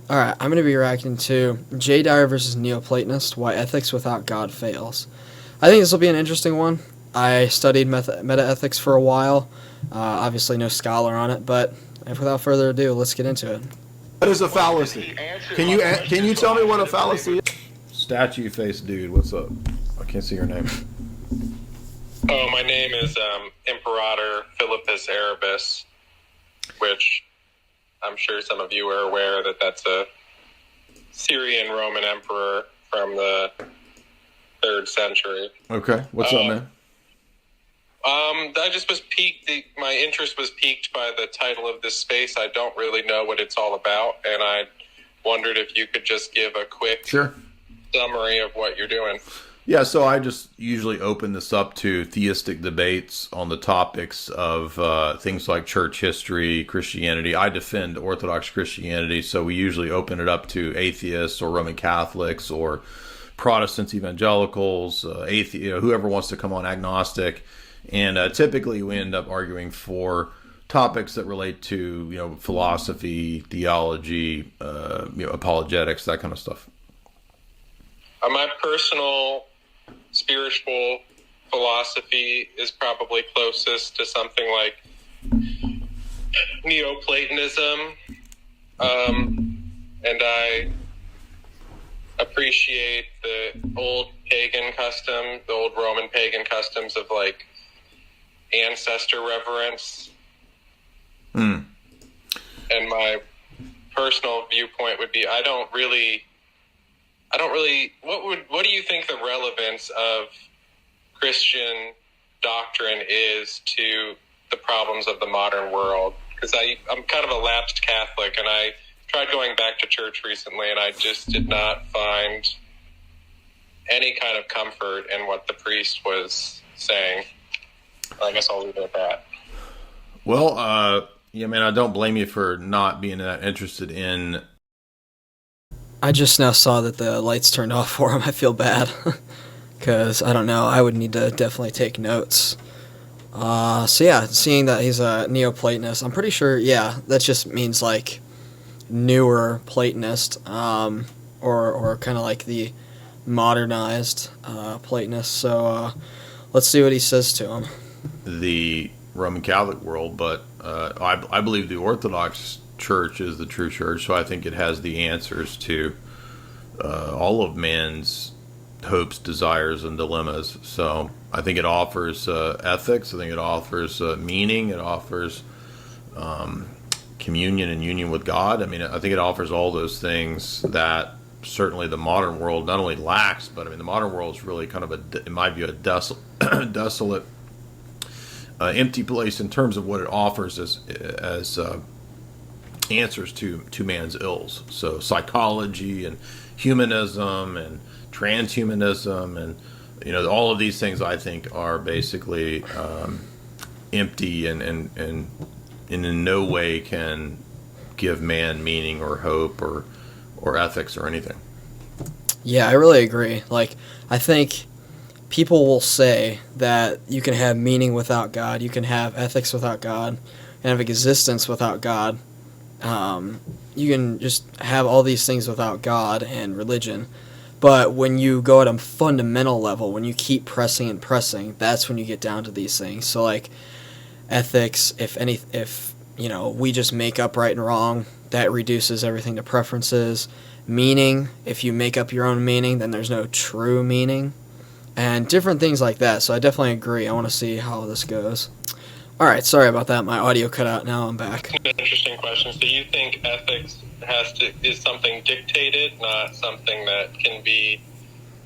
All right, I'm going to be reacting to Dyer versus Neo-Platonist, Why Ethics Without God Fails. I think this will be an interesting one. I studied meta-ethics for a while. Obviously no scholar on it, but without further ado, let's get into it. What is a fallacy? Can you tell me what a fallacy is? Statue face dude, what's up? I can't see your name. Oh, my name is Imperator Philippus Erebus, which I'm sure some of you are aware that that's a Syrian Roman emperor from the 3rd century. Okay, what's up, man? I just was piqued. My interest was piqued by the title of this space. I don't really know what it's all about, and I wondered if you could just give a quick summary of what you're doing. Yeah, so I just usually open this up to theistic debates on the topics of things like church history, Christianity. I defend Orthodox Christianity, so we usually open it up to atheists or Roman Catholics or Protestants, evangelicals, whoever wants to come on, agnostic. And typically we end up arguing for topics that relate to, philosophy, theology, apologetics, that kind of stuff. My personal spiritual philosophy is probably closest to something like Neo-Platonism, and I appreciate the old Roman pagan customs of like ancestor reverence. And my personal viewpoint would be what do you think the relevance of Christian doctrine is to the problems of the modern world? Because I'm kind of a lapsed Catholic, and I tried going back to church recently, and I just did not find any kind of comfort in what the priest was saying. I guess I'll leave it at that. Well, man, I don't blame you for not being that interested in. I just now saw that the lights turned off for him. I feel bad. Because, I don't know, I would need to definitely take notes. Seeing that he's a Neo-Platonist, I'm pretty sure, that just means, like, newer Platonist, or kind of like the modernized Platonist. So, let's see what he says to him. The Roman Catholic world, but I believe the Orthodox Church is the true church, so I think it has the answers to all of man's hopes, desires, and dilemmas. So I think it offers ethics. I think it offers meaning. It offers communion and union with God. I mean, I think it offers all those things that certainly the modern world not only lacks, but I mean, the modern world is really kind of in my view, a desolate, empty place in terms of what it offers as answers to man's ills. So psychology and humanism and transhumanism and all of these things I think are basically empty and in no way can give man meaning or hope or ethics or anything. Yeah, I really agree. Like, I think people will say that you can have meaning without God, you can have ethics without God, and have existence without God. You can just have all these things without God and religion. But when you go at a fundamental level, when you keep pressing and pressing, that's when you get down to these things. So, like, ethics, if we just make up right and wrong, that reduces everything to preferences. Meaning, if you make up your own meaning, then there's no true meaning. And different things like that. So I definitely agree. I want to see how this goes. Alright, sorry about that. My audio cut out. Now I'm back. Interesting question. So you think ethics is something dictated, not something that can be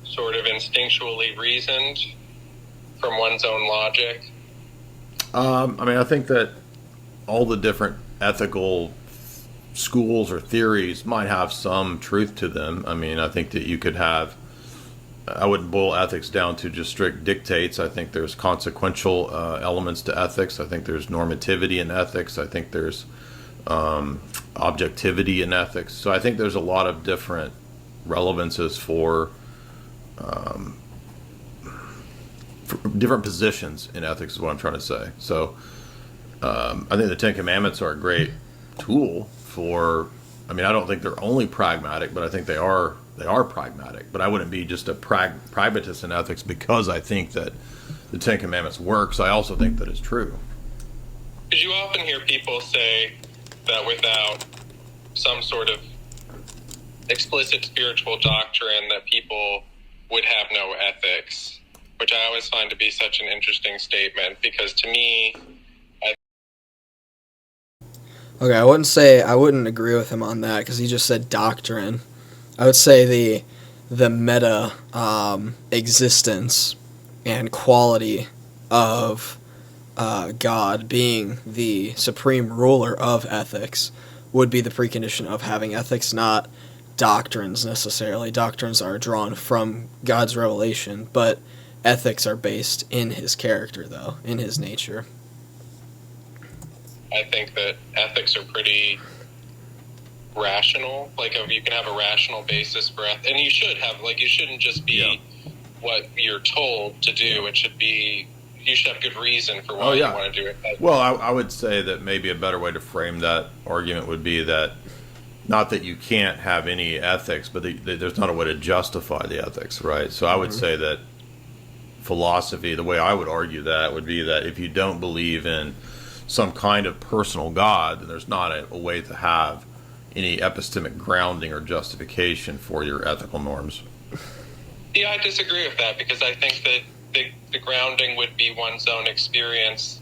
sort of instinctually reasoned from one's own logic? I think that all the different ethical schools or theories might have some truth to them. I mean, I think that you could have, I wouldn't boil ethics down to just strict dictates. I think there's consequential elements to ethics. I think there's normativity in ethics. I think there's objectivity in ethics. So I think there's a lot of different relevances for different positions in ethics is what I'm trying to say. So I think the Ten Commandments are a great tool for I mean, I don't think they're only pragmatic, but I think they are pragmatic. But I wouldn't be just a pragmatist in ethics because I think that the Ten Commandments works. I also think that it's true. Because you often hear people say that without some sort of explicit spiritual doctrine that people would have no ethics, which I always find to be such an interesting statement, because to me, Okay, I wouldn't agree with him on that because he just said doctrine. I would say the meta existence and quality of God being the supreme ruler of ethics would be the precondition of having ethics, not doctrines necessarily. Doctrines are drawn from God's revelation, but ethics are based in his character, though, in his nature. I think that ethics are pretty rational. Like, you can have a rational basis for ethics, and you should have, like, you shouldn't just be what you're told to do. It should be, you should have good reason for why you want to do it. Well, I would say that maybe a better way to frame that argument would be that not that you can't have any ethics, but there's not a way to justify the ethics, right? So I would say that philosophy, the way I would argue that would be that if you don't believe in some kind of personal God, then there's not a way to have any epistemic grounding or justification for your ethical norms. Yeah, I disagree with that, because I think that the grounding would be one's own experience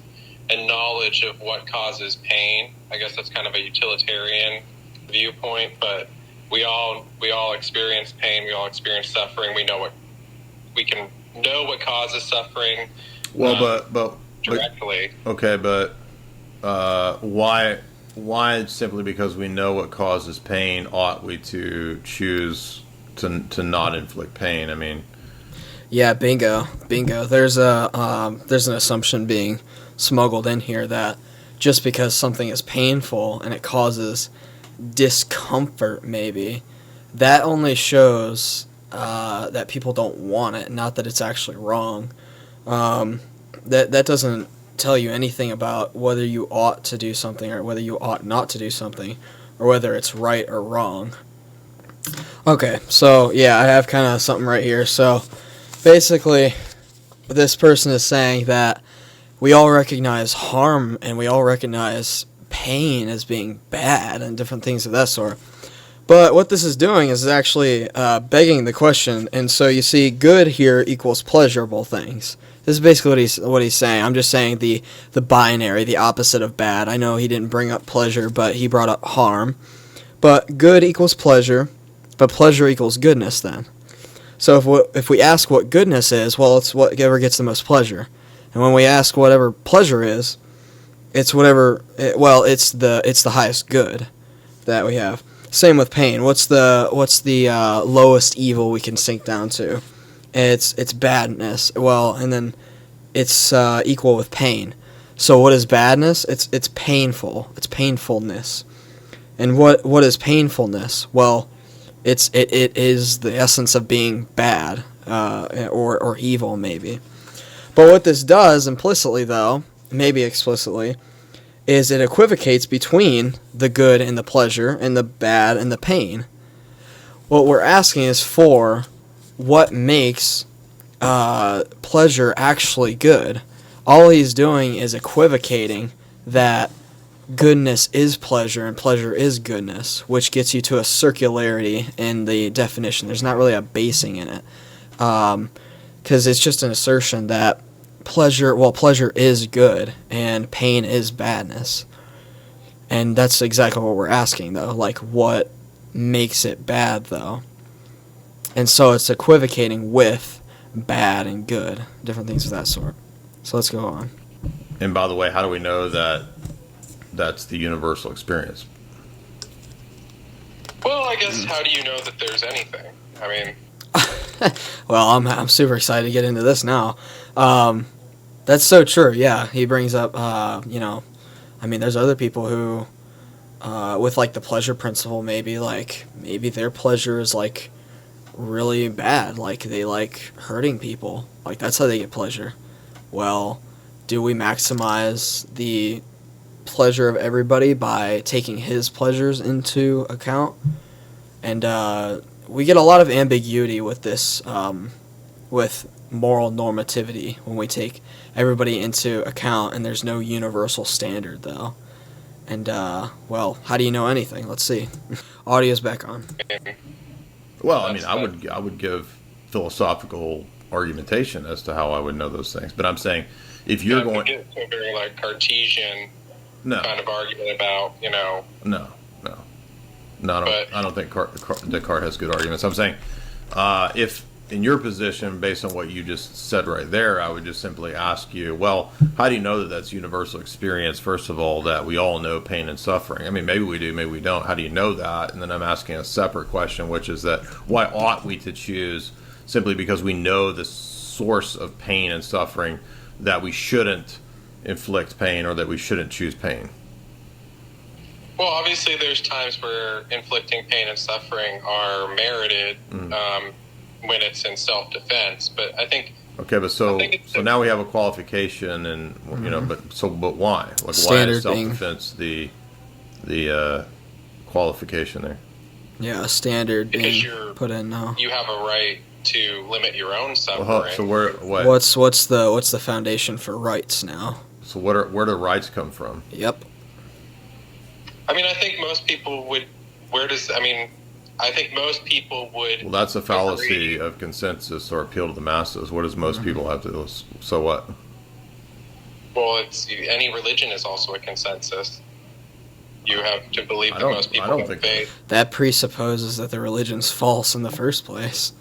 and knowledge of what causes pain. I guess that's kind of a utilitarian viewpoint, but we all experience pain, we all experience suffering. We can know what causes suffering. Well, but directly. Okay, but why simply because we know what causes pain ought we to choose to not inflict pain? I mean, yeah, bingo. There's an assumption being smuggled in here that just because something is painful and it causes discomfort, maybe, that only shows that people don't want it, not that it's actually wrong. That doesn't tell you anything about whether you ought to do something or whether you ought not to do something or whether it's right or wrong. Okay, so yeah, I have kind of something right here. So basically, this person is saying that we all recognize harm and we all recognize pain as being bad and different things of that sort. But what this is doing is actually begging the question. And so you see, good here equals pleasurable things. This is basically what he's saying. I'm just saying the binary, the opposite of bad. I know he didn't bring up pleasure, but he brought up harm. But good equals pleasure, but pleasure equals goodness then. So if we ask what goodness is, well, it's whatever gets the most pleasure. And when we ask whatever pleasure is, it's whatever. It's the highest good that we have. Same with pain. What's the lowest evil we can sink down to? It's badness. Well, and then it's equal with pain. So what is badness? It's painful. It's painfulness. And what is painfulness? Well, it is the essence of being bad or evil, maybe. But what this does implicitly, though, maybe explicitly, is it equivocates between the good and the pleasure and the bad and the pain. What we're asking is for what makes pleasure actually good. All he's doing is equivocating that goodness is pleasure and pleasure is goodness, which gets you to a circularity in the definition. There's not really a basing in it, because it's just an assertion that pleasure is good and pain is badness. And that's exactly what we're asking, though. Like, what makes it bad, though? And so it's equivocating with bad and good, different things of that sort. So let's go on. And by the way, how do we know that that's the universal experience? Well, I guess, how do you know that there's anything? I mean... Well, I'm super excited to get into this now. That's so true, yeah. He brings up, there's other people who, with, like, the pleasure principle, maybe their pleasure is, like, really bad. Like, they like hurting people. Like, that's how they get pleasure. Well, do we maximize the pleasure of everybody by taking his pleasures into account. And we get a lot of ambiguity with this, with moral normativity when we take everybody into account, and there's no universal standard, though. And, well, how do you know anything? Let's see. Audio's back on. Well, I mean, I would give philosophical argumentation as to how I would know those things. But I'm saying, if you're going... get to a very, like, Cartesian kind of argument about, No, I don't think Descartes has good arguments. I'm saying, if in your position, based on what you just said right there, I would just simply ask you, well, how do you know that that's universal experience, first of all, that we all know pain and suffering? I mean, maybe we do, maybe we don't. How do you know that? And then I'm asking a separate question, which is that why ought we to choose, simply because we know the source of pain and suffering, that we shouldn't inflict pain or that we shouldn't choose pain? Well, obviously there's times where inflicting pain and suffering are merited, when it's in self-defense, but I think... Okay, but so now we have a qualification, and but why? Like, Standard why is self-defense the qualification there? Yeah, a standard being put in now. You have a right to limit your own suffering. So what? What's the foundation for rights now? So where do rights come from? Yep. I mean, I think most people would. I think most people would. Well, that's a fallacy of consensus or appeal to the masses. What does most people have to? So what? Well, any religion is also a consensus. You have to believe that most people have faith. That presupposes that the religion's false in the first place.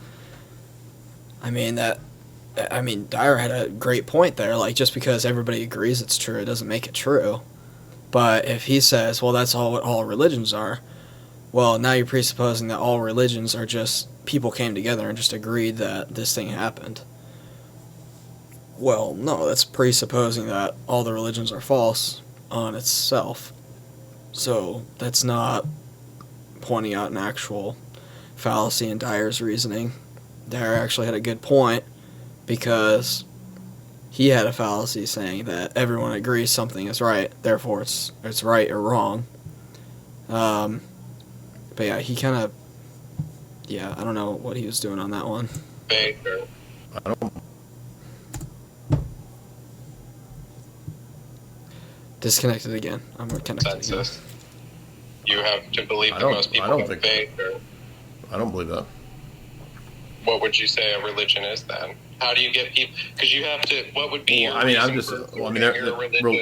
Dyer had a great point there. Like, just because everybody agrees it's true, it doesn't make it true. But if he says, well, that's what all religions are, well, now you're presupposing that all religions are just people came together and just agreed that this thing happened. Well, no, that's presupposing that all the religions are false on itself. So that's not pointing out an actual fallacy in Dyer's reasoning. Dyer actually had a good point, because he had a fallacy saying that everyone agrees something is right, therefore it's right or wrong. But yeah, he kind of... Yeah, I don't know what he was doing on that one. I don't... Disconnected again. I'm connected again. You have to believe that most people have faith. I don't believe that. What would you say a religion is then? How do you get people? Because you have to... What would be your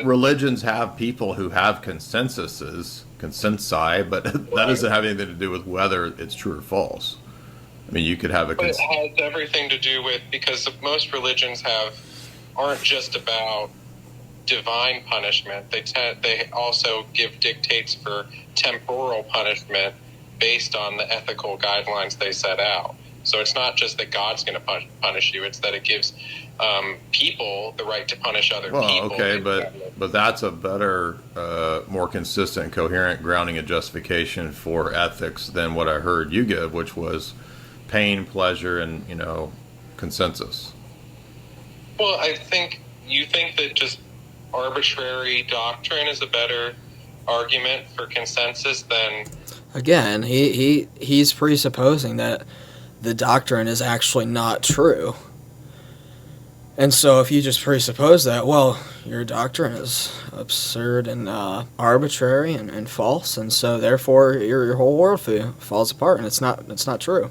religions have people who have consensi, but that doesn't have anything to do with whether it's true or false. I mean, you could have a... But it has everything to do with... Because most religions aren't just about divine punishment. They also give dictates for temporal punishment based on the ethical guidelines they set out. So it's not just that God's going to punish you; it's that it gives people the right to punish other people. Okay, but that's a better, more consistent, coherent grounding and justification for ethics than what I heard you give, which was pain, pleasure, and consensus. Well, I think you think that just arbitrary doctrine is a better argument for consensus than... Again, he's presupposing that the doctrine is actually not true. And so if you just presuppose that, well, your doctrine is absurd and arbitrary and false, and so therefore your whole worldview falls apart, and it's not true.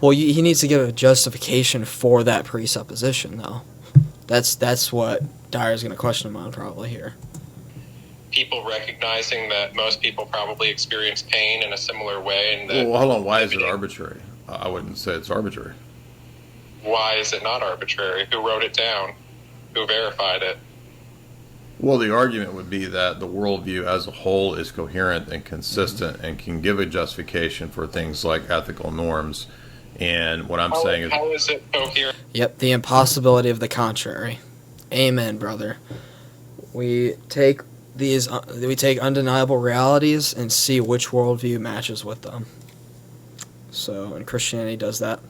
Well, he needs to give a justification for that presupposition, though. That's what Dyer's going to question him on probably here. People recognizing that most people probably experience pain in a similar way. And that well, hold on. Why is it arbitrary? I wouldn't say it's arbitrary. Why is it not arbitrary? Who wrote it down? Who verified it? Well, the argument would be that the worldview as a whole is coherent and consistent and can give a justification for things like ethical norms. And what I'm saying is... How is it coherent? Yep, the impossibility of the contrary. Amen, brother. We take undeniable realities and see which worldview matches with them. So, and Christianity does that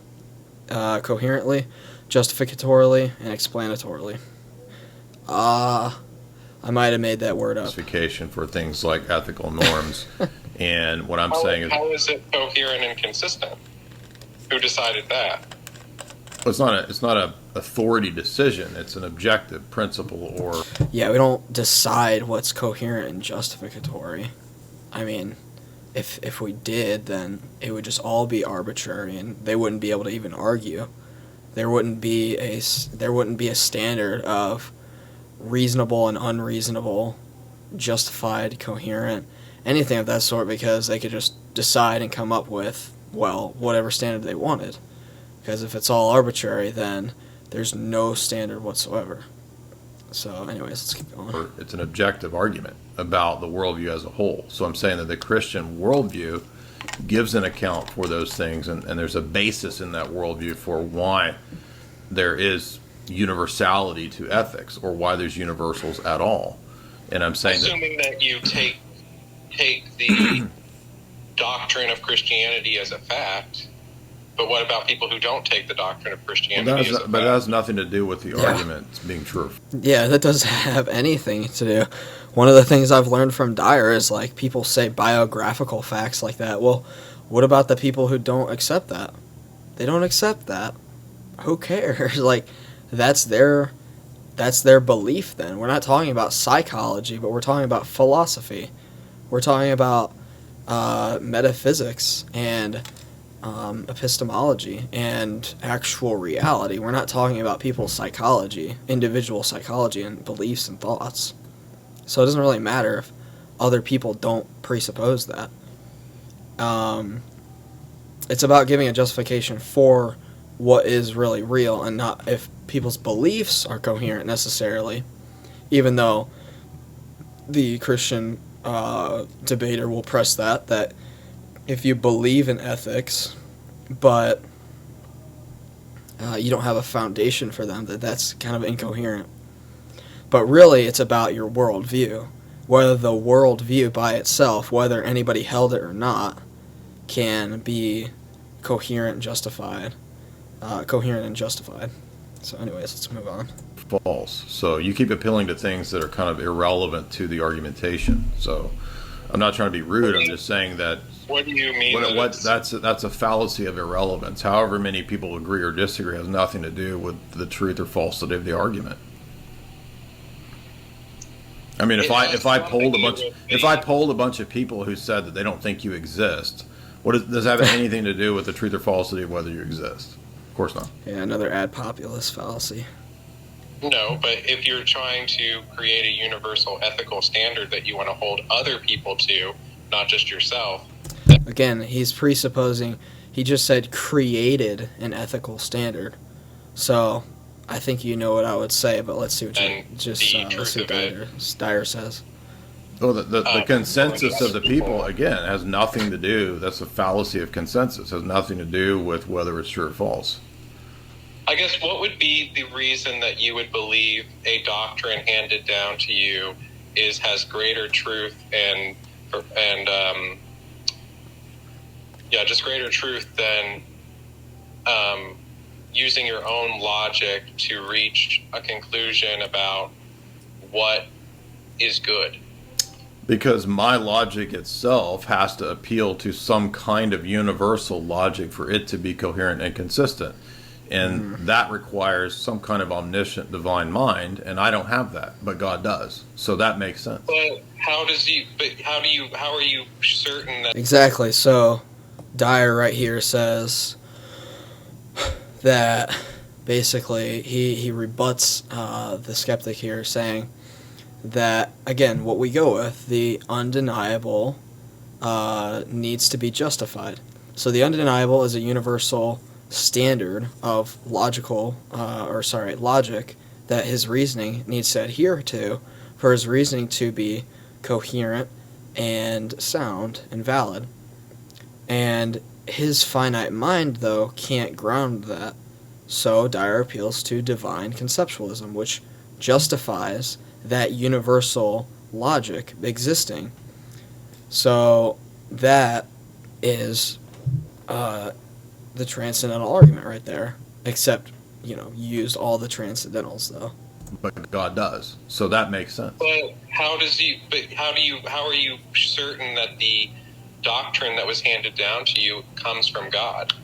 coherently, justificatorily, and explanatorily. I might have made that word up. Justification for things like ethical norms. And what I'm saying is, how is it coherent and consistent? Who decided that? it's not a authority decision. It's an objective principle. Or Yeah, we don't decide what's coherent and justificatory. I mean, if we did, then it would just all be arbitrary, and they wouldn't be able to even argue. There wouldn't be a standard of reasonable and unreasonable, justified, coherent, anything of that sort, because they could just decide and come up with, well, whatever standard they wanted. Because if it's all arbitrary, then there's no standard whatsoever. So anyways, let's keep going. it's an objective argument about the worldview as a whole. So I'm saying that the Christian worldview gives an account for those things, and there's a basis in that worldview for why there is universality to ethics, or why there's universals at all. And I'm saying assuming that you take the doctrine of Christianity as a fact, but what about people who don't take the doctrine of Christianity as a fact? But that has nothing to do with the argument being true. Yeah, that doesn't have anything to do. One of the things I've learned from Dyer is, like, people say biographical facts like that. Well, what about the people who don't accept that? They don't accept that. Who cares? Like, that's their belief then. We're not talking about psychology, but we're talking about philosophy. We're talking about metaphysics and epistemology and actual reality. We're not talking about people's psychology, individual psychology and beliefs and thoughts. So it doesn't really matter if other people don't presuppose that. It's about giving a justification for what is really real, and not if people's beliefs are coherent necessarily, even though the Christian debater will press that if you believe in ethics, but you don't have a foundation for them, that's kind of incoherent. But really, it's about your worldview. Whether the worldview by itself, whether anybody held it or not, can be coherent and justified. So anyways, let's move on. False. So you keep appealing to things that are kind of irrelevant to the argumentation. So I'm not trying to be rude. I'm just saying that. What do you mean? That's a fallacy of irrelevance. However many people agree or disagree has nothing to do with the truth or falsity of the argument. I mean, if I polled a bunch of people who said that they don't think you exist, does that have anything to do with the truth or falsity of whether you exist? Of course not. Yeah, another ad populist fallacy. No, but if you're trying to create a universal ethical standard that you want to hold other people to, not just yourself. Again, he's presupposing, he just said created an ethical standard. So I think you know what I would say, but let's see what Dyer says. Well, the consensus of the people, again, has nothing to do, that's a fallacy of consensus, has nothing to do with whether it's true or false. I guess what would be the reason that you would believe a doctrine handed down to you has greater truth and just greater truth than using your own logic to reach a conclusion about what is good? Because my logic itself has to appeal to some kind of universal logic for it to be coherent and consistent. And that requires some kind of omniscient divine mind, and I don't have that, but God does. So that makes sense. But how are you certain that... Exactly. So Dyer right here says that basically he rebuts the skeptic here, saying that, again, what we go with, the undeniable needs to be justified. So the undeniable is a universal standard of logic that his reasoning needs to adhere to for his reasoning to be coherent and sound and valid. And his finite mind, though, can't ground that. So Dyer appeals to divine conceptualism, which justifies that universal logic existing. So that is the transcendental argument right there, except, you used all the transcendentals, though. but God does. So that makes sense. But how are you certain that the doctrine that was handed down to you comes from God?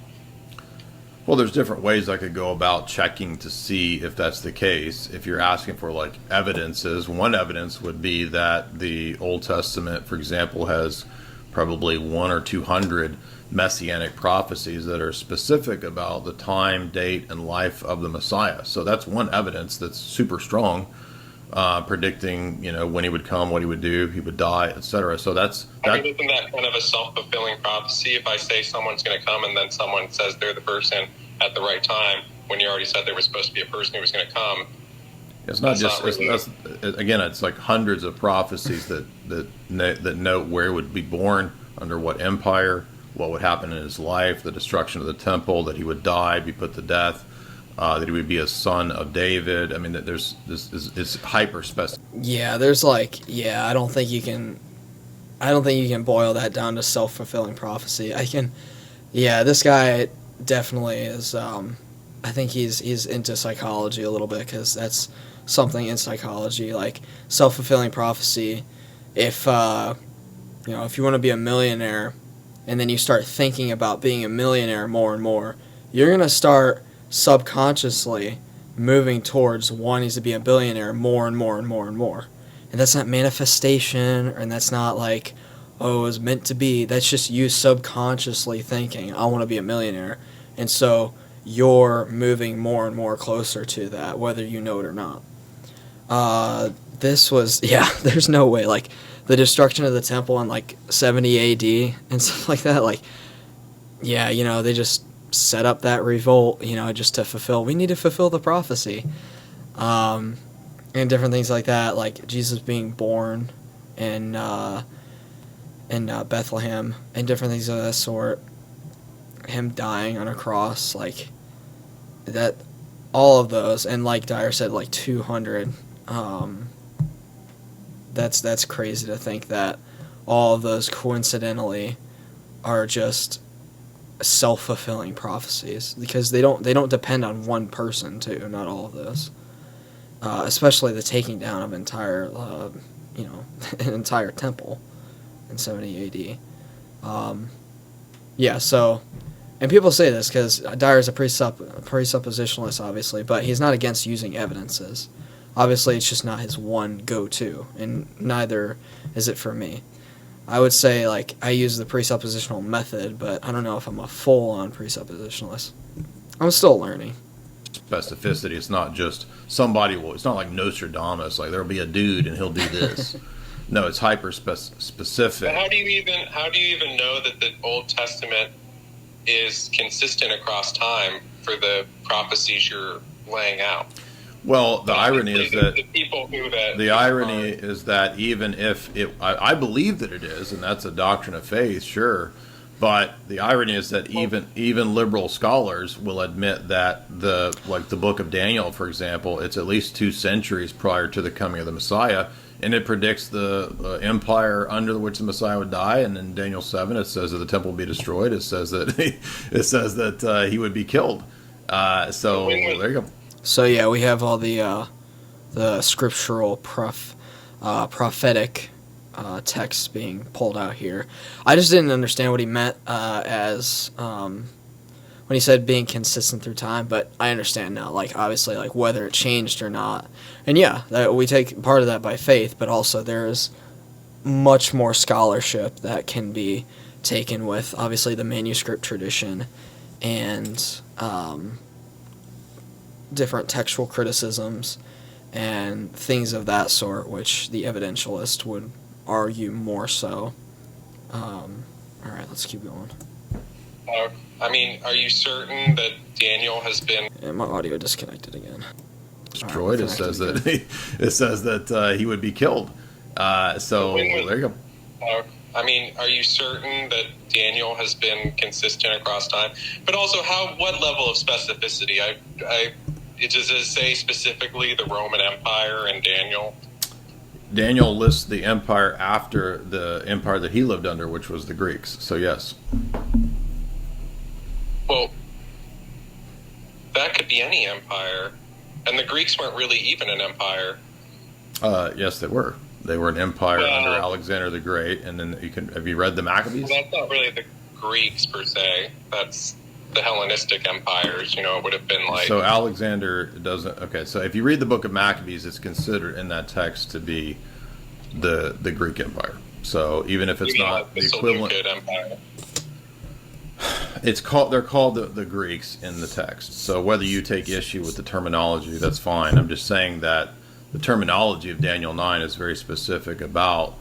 Well, there's different ways I could go about checking to see if that's the case. If you're asking for like evidences, one evidence would be that the Old Testament, for example, has probably 100 or 200 messianic prophecies that are specific about the time, date, and life of the Messiah. So that's one evidence that's super strong, predicting, when he would come, what he would do, he would die, etc. So isn't that kind of a self-fulfilling prophecy? If I say someone's going to come and then someone says they're the person at the right time, when you already said there was supposed to be a person who was going to come. It's not just it's like hundreds of prophecies that note where he would be born, under what empire, what would happen in his life, the destruction of the temple, that he would die, be put to death, that he would be a son of David. I mean, that it's hyper specific. Yeah, I don't think you can boil that down to self-fulfilling prophecy. This guy definitely is. I think he's into psychology a little bit, because that's something in psychology, like self-fulfilling prophecy. If if you want to be a millionaire, and then you start thinking about being a millionaire more and more, you're going to start subconsciously moving towards wanting to be a billionaire more and more and more and more. And that's not manifestation, and that's not like, oh, it was meant to be. That's just you subconsciously thinking, I want to be a millionaire. And so you're moving more and more closer to that, whether you know it or not. There's no way, like, the destruction of the temple in, like, 70 AD and stuff like that, like, they just set up that revolt, just to we need to fulfill the prophecy. And different things like that, like Jesus being born in Bethlehem, and different things of that sort, him dying on a cross, like, that, all of those, and like Dyer said, like 200, that's crazy to think that all of those coincidentally are just self-fulfilling prophecies, because they don't depend on one person too, not all of those. Especially the taking down of entire an entire temple in 70 AD. So, and people say this because Dyer's a presuppositionalist, obviously, but he's not against using evidences. Obviously, it's just not his one go-to, and neither is it for me. I would say, like, I use the presuppositional method, but I don't know if I'm a full-on presuppositionalist. I'm still learning. Specificity. It's not just it's not like Nostradamus, like there'll be a dude and he'll do this. No, it's hyper specific. But how do you even know that the Old Testament is consistent across time for the prophecies you're laying out? Well, the irony is that the people who that the irony is that even if I believe that it is, and that's a doctrine of faith, sure. But the irony is that even liberal scholars will admit that the book of Daniel, for example, it's at least 2 centuries prior to the coming of the Messiah, and it predicts the empire under which the Messiah would die. And in Daniel 7, it says that the temple will be destroyed. It says that he would be killed. So there you go. So yeah, we have all the scriptural prophetic texts being pulled out here. I just didn't understand what he meant as when he said being consistent through time, but I understand now, like, obviously, like, whether it changed or not. And yeah, we take part of that by faith, but also there is much more scholarship that can be taken with, obviously, the manuscript tradition and different textual criticisms and things of that sort, which the evidentialist would argue more so. All right, let's keep going. Are you certain that Daniel has been? Yeah, my audio disconnected again. Destroyed. Right, it says that he would be killed. So there you go. Are you certain that Daniel has been consistent across time? But also, what level of specificity? Does it say specifically the Roman Empire and Daniel? Daniel lists the empire after the empire that he lived under, which was the Greeks. So yes. Well, that could be any empire. And the Greeks weren't really even an empire. Yes, they were. They were an empire under Alexander the Great, and then have you read the Maccabees? Well, that's not really the Greeks per se. That's the Hellenistic empires. You know, it would have been like. So Alexander doesn't. Okay, so if you read the book of Maccabees, it's considered in that text to be the Greek Empire. So even if it's not the equivalent, empire. they're called the Greeks in the text. So whether you take issue with the terminology, that's fine. I'm just saying that the terminology of Daniel 9 is very specific about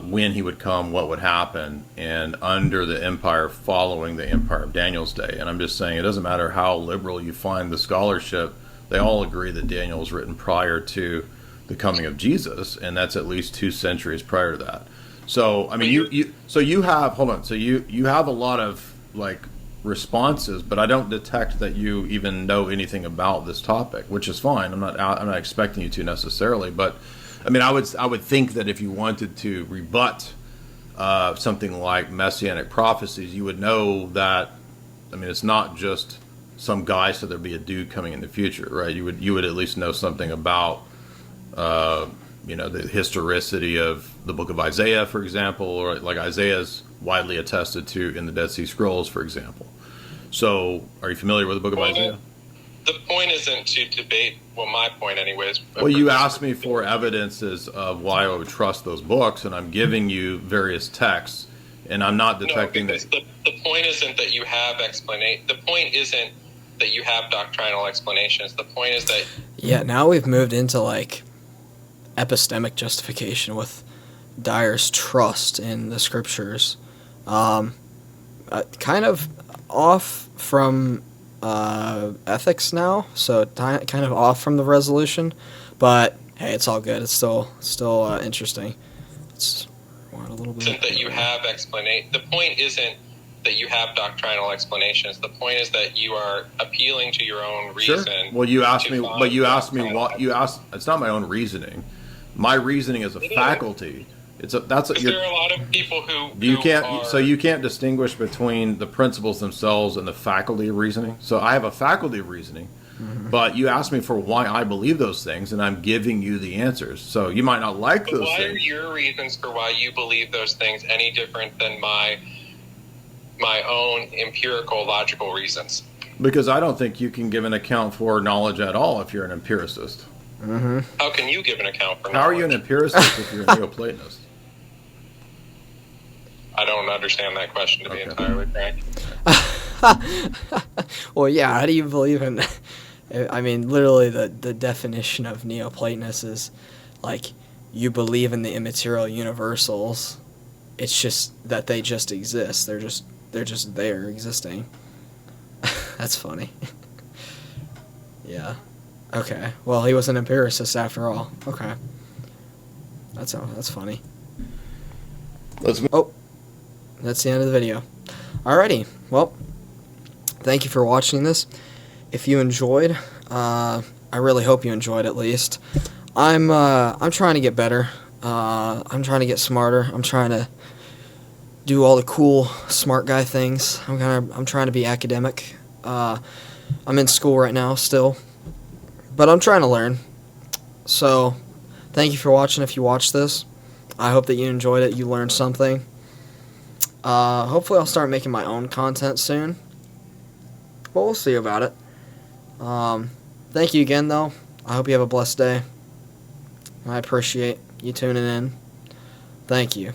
when he would come, what would happen, and under the empire following the empire of Daniel's day. And I'm just saying it doesn't matter how liberal you find the scholarship, they all agree that Daniel was written prior to the coming of Jesus, and that's at least 2 centuries prior to that. So I mean, you have a lot of like responses, but I don't detect that you even know anything about this topic, which is fine. I'm not expecting you to necessarily, but I mean, I would think that if you wanted to rebut something like messianic prophecies, you would know that. I mean, it's not just some guy said there'd be a dude coming in the future, right? You would at least know something about the historicity of the book of Isaiah, for example, or like Isaiah's widely attested to in the Dead Sea Scrolls, for example. So, are you familiar with the book of Isaiah? The point isn't to debate. Well, my point, anyways. Well, you asked me for evidences of why I would trust those books, and I'm giving you various texts, and I'm not detecting that. The point isn't that you have explanation. The point isn't that you have doctrinal explanations. The point is that. Yeah, now we've moved into like epistemic justification with Dyer's trust in the scriptures. Kind of off from ethics now, so kind of off from the resolution, but hey, it's all good. It's still interesting. Let's rewind a little bit. Isn't that you have explanation. The point isn't that you have doctrinal explanations. The point is that you are appealing to your own reason. Sure. Well, you asked me, but you asked me what you asked. It's not my own reasoning. My reasoning is a faculty. There are a lot of people you can't distinguish between the principles themselves and the faculty of reasoning. So I have a faculty of reasoning, but you asked me for why I believe those things, and I'm giving you the answers. So you might not like those things. Why are your reasons for why you believe those things any different than my own empirical, logical reasons? Because I don't think you can give an account for knowledge at all if you're an empiricist. Mm-hmm. How can you give an account for knowledge? How are you an empiricist if you're a Neo-Platonist? I don't understand that question, to be entirely frank. Well, yeah, how do you believe in... I mean, literally the definition of Neo-Platonist is, like, you believe in the immaterial universals. It's just that they just exist. They're just there, existing. That's funny. Yeah. Okay. Well, he was an empiricist after all. Okay. That's funny. Let's move. Oh. That's the end of the video. Alrighty, well, thank you for watching this. If you enjoyed, I really hope you enjoyed at least. I'm trying to get better. I'm trying to get smarter. I'm trying to do all the cool smart guy things. I'm trying to be academic. I'm in school right now still, but I'm trying to learn. So, thank you for watching. If you watched this, I hope that you enjoyed it. You learned something. Hopefully I'll start making my own content soon, but we'll see about it. Thank you again, though. I hope you have a blessed day. I appreciate you tuning in. Thank you.